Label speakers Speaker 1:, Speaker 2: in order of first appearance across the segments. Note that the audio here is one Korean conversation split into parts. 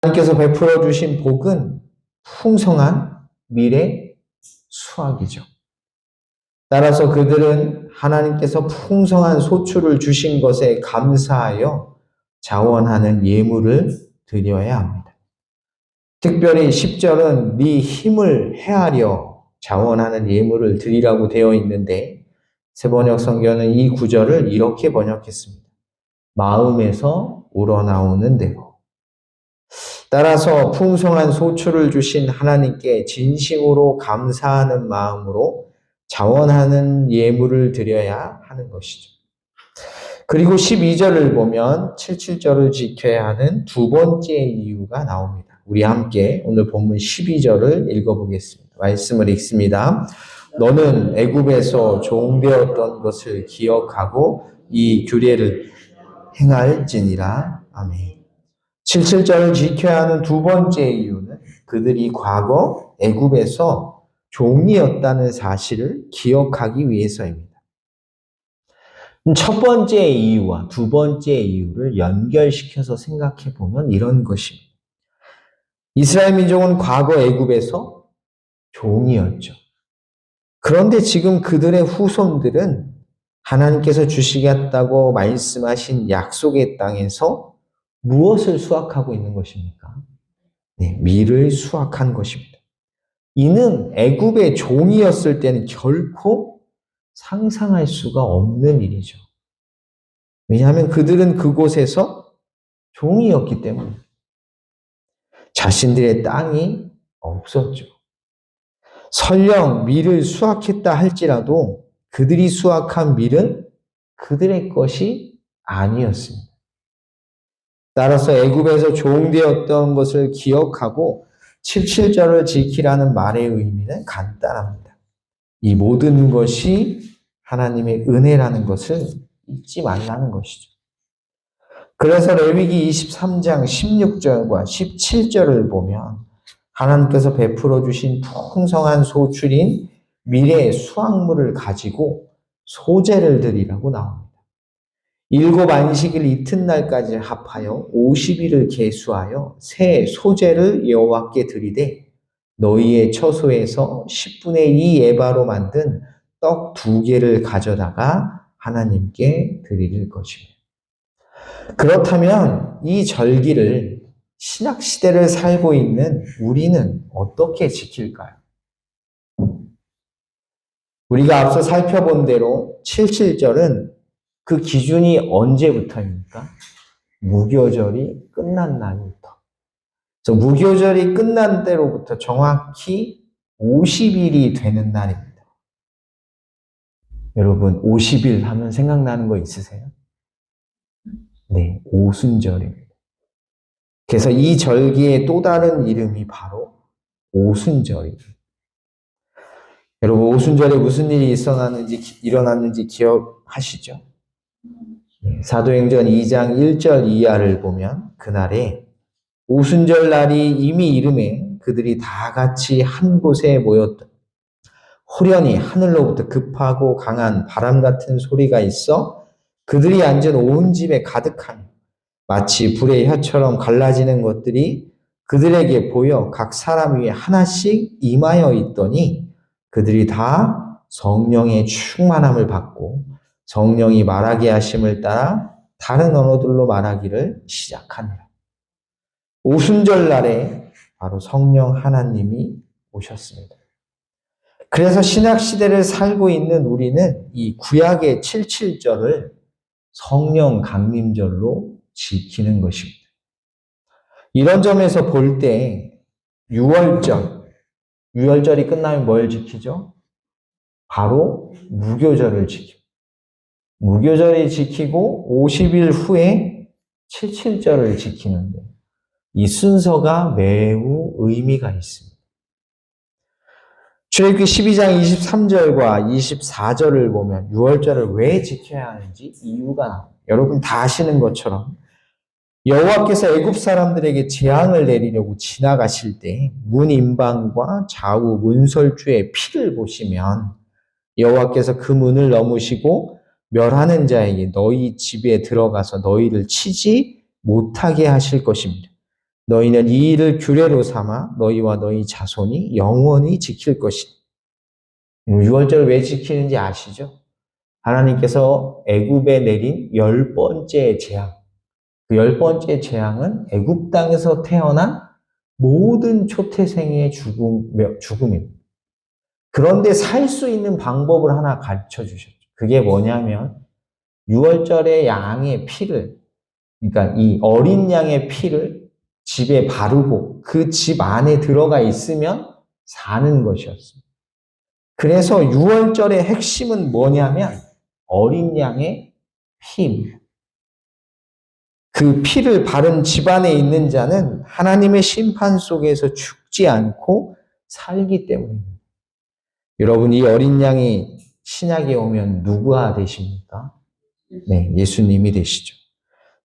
Speaker 1: 하나님께서 베풀어 주신 복은 풍성한 미래 수확이죠. 따라서 그들은 하나님께서 풍성한 소출을 주신 것에 감사하여 자원하는 예물을 드려야 합니다. 특별히 10절은 네 힘을 헤아려 자원하는 예물을 드리라고 되어 있는데 세번역 성경은 이 구절을 이렇게 번역했습니다. 마음에서 우러나오는 대로. 따라서 풍성한 소출을 주신 하나님께 진심으로 감사하는 마음으로 자원하는 예물을 드려야 하는 것이죠. 그리고 12절을 보면 77절을 지켜야 하는 두 번째 이유가 나옵니다. 우리 함께 오늘 본문 12절을 읽어보겠습니다. 말씀을 읽습니다. 너는 애굽에서 종되었던 것을 기억하고 이 규례를 행할지니라. 아멘. 77절을 지켜야 하는 두 번째 이유는 그들이 과거 애굽에서 종이었다는 사실을 기억하기 위해서입니다. 첫 번째 이유와 두 번째 이유를 연결시켜서 생각해 보면 이런 것입니다. 이스라엘 민족은 과거 애굽에서 종이었죠. 그런데 지금 그들의 후손들은 하나님께서 주시겠다고 말씀하신 약속의 땅에서 무엇을 수확하고 있는 것입니까? 네, 밀을 수확한 것입니다. 이는 애굽의 종이었을 때는 결코 상상할 수가 없는 일이죠. 왜냐하면 그들은 그곳에서 종이었기 때문에 자신들의 땅이 없었죠. 설령 밀을 수확했다 할지라도 그들이 수확한 밀은 그들의 것이 아니었습니다. 따라서 애굽에서 종되었던 것을 기억하고 77절을 지키라는 말의 의미는 간단합니다. 이 모든 것이 하나님의 은혜라는 것을 잊지 말라는 것이죠. 그래서 레위기 23장 16절과 17절을 보면 하나님께서 베풀어 주신 풍성한 소출인 밀의 수확물을 가지고 소제를 드리라고 나옵니다. 7 안식일 이튿날까지 합하여 50일을 계수하여 새 소제를 여호와께 드리되 너희의 처소에서 10분의 2 에바로 만든 떡 2개를 가져다가 하나님께 드릴 것입니다. 그렇다면 이 절기를 신약시대를 살고 있는 우리는 어떻게 지킬까요? 우리가 앞서 살펴본 대로 77절은 그 기준이 언제부터입니까? 무교절이 끝난 날부터. 그래서 무교절이 끝난 때로부터 정확히 50일이 되는 날입니다. 여러분 50일 하면 생각나는 거 있으세요? 네, 오순절입니다. 그래서 이 절기의 또 다른 이름이 바로 오순절입니다. 여러분 오순절에 무슨 일이 일어났는지 기억하시죠? 사도행전 2장 1절 이하를 보면 그날에 오순절 날이 이미 이름에 그들이 다 같이 한 곳에 모였다. 호련히 하늘로부터 급하고 강한 바람 같은 소리가 있어 그들이 앉은 온 집에 가득하며 마치 불의 혀처럼 갈라지는 것들이 그들에게 보여 각 사람 위에 하나씩 임하여 있더니 그들이 다 성령의 충만함을 받고 성령이 말하게 하심을 따라 다른 언어들로 말하기를 시작하니라. 오순절 날에 바로 성령 하나님이 오셨습니다. 그래서 신약시대를 살고 있는 우리는 이 구약의 77절을 성령 강림절로 지키는 것입니다. 이런 점에서 볼 때 6월절이 끝나면 뭘 지키죠? 바로 무교절을 지킵니다. 무교절을 지키고 50일 후에 77절을 지키는데 이 순서가 매우 의미가 있습니다. 출애굽기 12장 23절과 24절을 보면 6월절을 왜 지켜야 하는지 이유가 나옵니다. 여러분 다 아시는 것처럼 여호와께서 애굽 사람들에게 재앙을 내리려고 지나가실 때 문인방과 좌우 문설주의 피를 보시면 여호와께서 그 문을 넘으시고 멸하는 자에게 너희 집에 들어가서 너희를 치지 못하게 하실 것입니다. 너희는 이 일을 규례로 삼아 너희와 너희 자손이 영원히 지킬 것이니. 유월절을 왜 지키는지 아시죠? 하나님께서 애굽에 내린 10번째 재앙. 그 10번째 재앙은 애굽 땅에서 태어난 모든 초태생의 죽음입니다. 그런데 살 수 있는 방법을 하나 가르쳐 주셨죠. 그게 뭐냐면 유월절에 양의 피를, 그러니까 이 어린 양의 피를 집에 바르고 그 집 안에 들어가 있으면 사는 것이었습니다. 그래서 유월절의 핵심은 뭐냐면 어린 양의 피입니다. 그 피를 바른 집안에 있는 자는 하나님의 심판 속에서 죽지 않고 살기 때문입니다. 여러분, 이 어린 양이 신약에 오면 누구가 되십니까? 네, 예수님이 되시죠.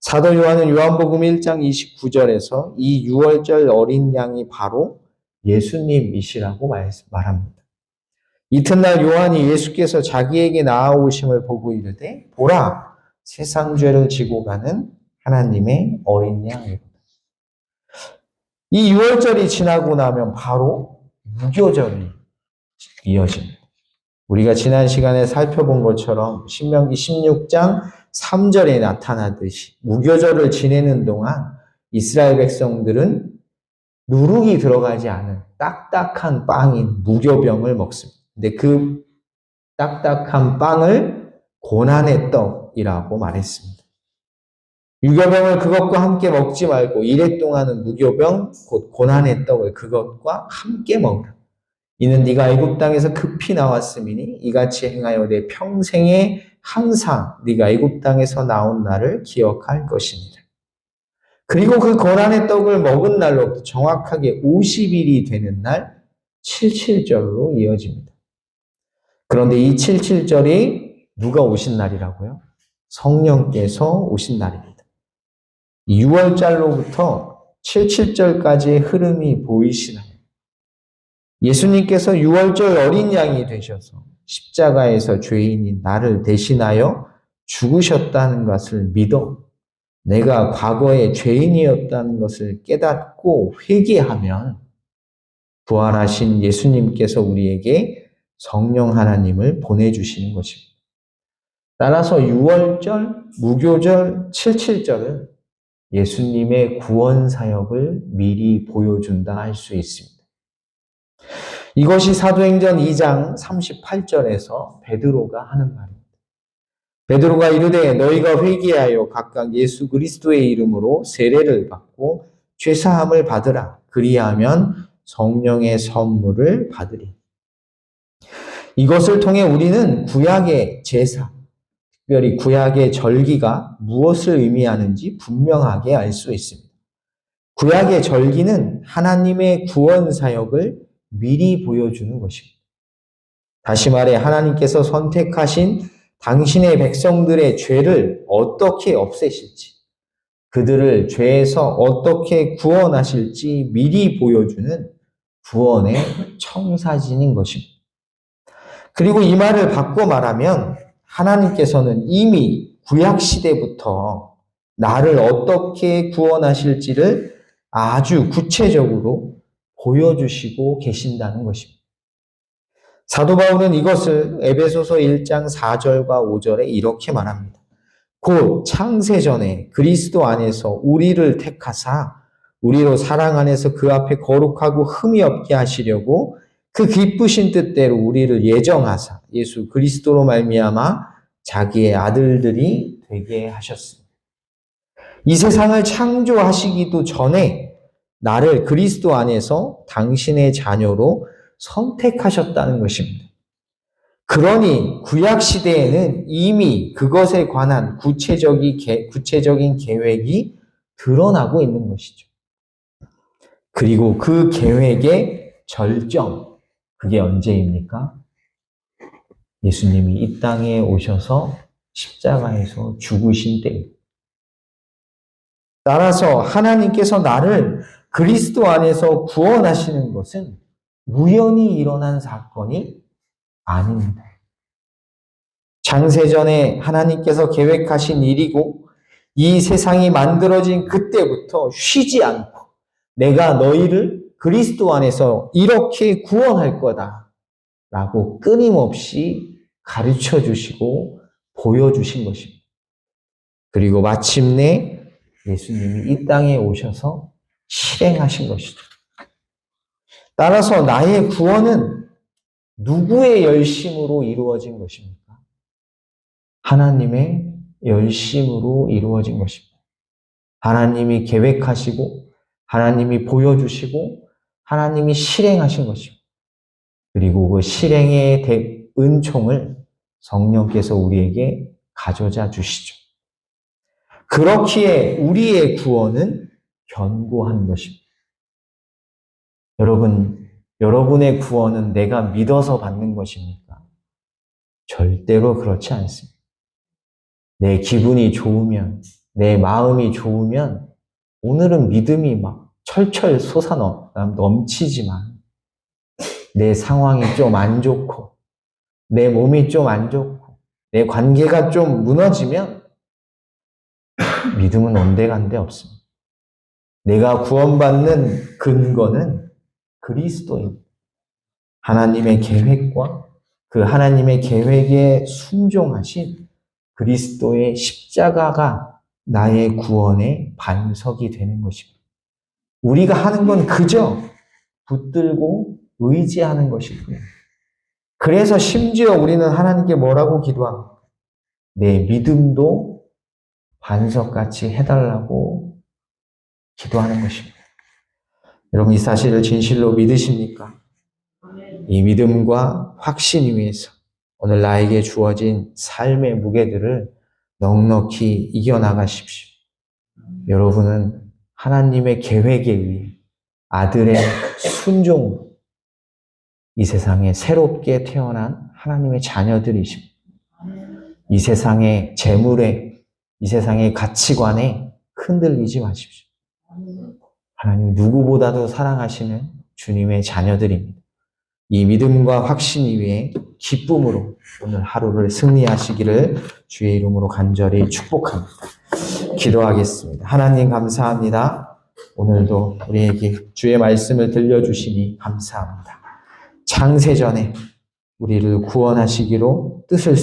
Speaker 1: 사도 요한은 요한복음 1장 29절에서 이 유월절 어린 양이 바로 예수님이시라고 말합니다. 이튿날 요한이 예수께서 자기에게 나아오심을 보고 이르되 보라, 세상 죄를 지고 가는 하나님의 어린 양이로다. 이 유월절이 지나고 나면 바로 무교절이 이어집니다. 우리가 지난 시간에 살펴본 것처럼 신명기 16장 3절에 나타나듯이 무교절을 지내는 동안 이스라엘 백성들은 누룩이 들어가지 않은 딱딱한 빵인 무교병을 먹습니다. 근데 그 딱딱한 빵을 고난의 떡이라고 말했습니다. 유교병을 그것과 함께 먹지 말고 이래 동안은 무교병 곧 고난의 떡을 그것과 함께 먹으라. 이는 네가 애굽 땅에서 급히 나왔음이니 이같이 행하여 내 평생에 항상 네가 애굽 땅에서 나온 날을 기억할 것이니라. 그리고 그 고난의 떡을 먹은 날로부터 정확하게 50일이 되는 날 77절로 이어집니다. 그런데 이 77절이 누가 오신 날이라고요? 성령께서 오신 날입니다. 6월절로부터 77절까지의 흐름이 보이시나요? 예수님께서 6월절 어린 양이 되셔서 십자가에서 죄인인 나를 대신하여 죽으셨다는 것을 믿어 내가 과거에 죄인이었다는 것을 깨닫고 회개하면 부활하신 예수님께서 우리에게 성령 하나님을 보내주시는 것입니다. 따라서 6월절, 무교절, 77절은 예수님의 구원 사역을 미리 보여준다 할 수 있습니다. 이것이 사도행전 2장 38절에서 베드로가 하는 말입니다. 베드로가 이르되 너희가 회개하여 각각 예수 그리스도의 이름으로 세례를 받고 죄사함을 받으라. 그리하면 성령의 선물을 받으리. 이것을 통해 우리는 구약의 제사, 특별히 구약의 절기가 무엇을 의미하는지 분명하게 알 수 있습니다. 구약의 절기는 하나님의 구원 사역을 미리 보여주는 것입니다. 다시 말해 하나님께서 선택하신 당신의 백성들의 죄를 어떻게 없애실지, 그들을 죄에서 어떻게 구원하실지 미리 보여주는 구원의 청사진인 것입니다. 그리고 이 말을 바꿔 말하면 하나님께서는 이미 구약 시대부터 나를 어떻게 구원하실지를 아주 구체적으로 보여주시고 계신다는 것입니다. 사도 바울은 이것을 에베소서 1장 4절과 5절에 이렇게 말합니다. 곧 창세전에 그리스도 안에서 우리를 택하사 우리로 사랑 안에서 그 앞에 거룩하고 흠이 없게 하시려고 그 기쁘신 뜻대로 우리를 예정하사 예수 그리스도로 말미암아 자기의 아들들이 되게 하셨습니다. 이 세상을 창조하시기도 전에 나를 그리스도 안에서 당신의 자녀로 선택하셨다는 것입니다. 그러니 구약 시대에는 이미 그것에 관한 구체적인 계획이 드러나고 있는 것이죠. 그리고 그 계획의 절정, 그게 언제입니까? 예수님이 이 땅에 오셔서 십자가에서 죽으신 때입니다. 따라서 하나님께서 나를 그리스도 안에서 구원하시는 것은 우연히 일어난 사건이 아닙니다. 창세전에 하나님께서 계획하신 일이고 이 세상이 만들어진 그때부터 쉬지 않고 내가 너희를 그리스도 안에서 이렇게 구원할 거다 라고 끊임없이 가르쳐 주시고 보여주신 것입니다. 그리고 마침내 예수님이 이 땅에 오셔서 실행하신 것이죠. 따라서 나의 구원은 누구의 열심으로 이루어진 것입니까? 하나님의 열심으로 이루어진 것입니다. 하나님이 계획하시고 하나님이 보여주시고 하나님이 실행하신 것입니다. 그리고 그 실행의 은총을 성령께서 우리에게 가져다 주시죠. 그렇기에 우리의 구원은 견고한 것입니다. 여러분, 여러분의 구원은 내가 믿어서 받는 것입니까? 절대로 그렇지 않습니다. 내 기분이 좋으면, 내 마음이 좋으면 오늘은 믿음이 막 철철 넘치지만 내 상황이 좀 안 좋고 내 몸이 좀 안 좋고 내 관계가 좀 무너지면 믿음은 온데간데 없습니다. 내가 구원받는 근거는 그리스도입니다. 하나님의 계획과 그 하나님의 계획에 순종하신 그리스도의 십자가가 나의 구원의 반석이 되는 것입니다. 우리가 하는 건 그저 붙들고 의지하는 것일 뿐입니다. 그래서 심지어 우리는 하나님께 뭐라고 기도합니까? 내 믿음도 반석같이 해달라고 기도하는 것입니다. 여러분 이 사실을 진실로 믿으십니까? 이 믿음과 확신 위에서 오늘 나에게 주어진 삶의 무게들을 넉넉히 이겨나가십시오. 여러분은 하나님의 계획에 의해 아들의 순종으로 이 세상에 새롭게 태어난 하나님의 자녀들이십니다. 이 세상의 재물에, 이 세상의 가치관에 흔들리지 마십시오. 하나님 누구보다도 사랑하시는 주님의 자녀들입니다. 이 믿음과 확신 위에 기쁨으로 오늘 하루를 승리하시기를 주의 이름으로 간절히 축복합니다. 기도하겠습니다. 하나님 감사합니다. 오늘도 우리에게 주의 말씀을 들려주시니 감사합니다. 창세전에 우리를 구원하시기로 뜻을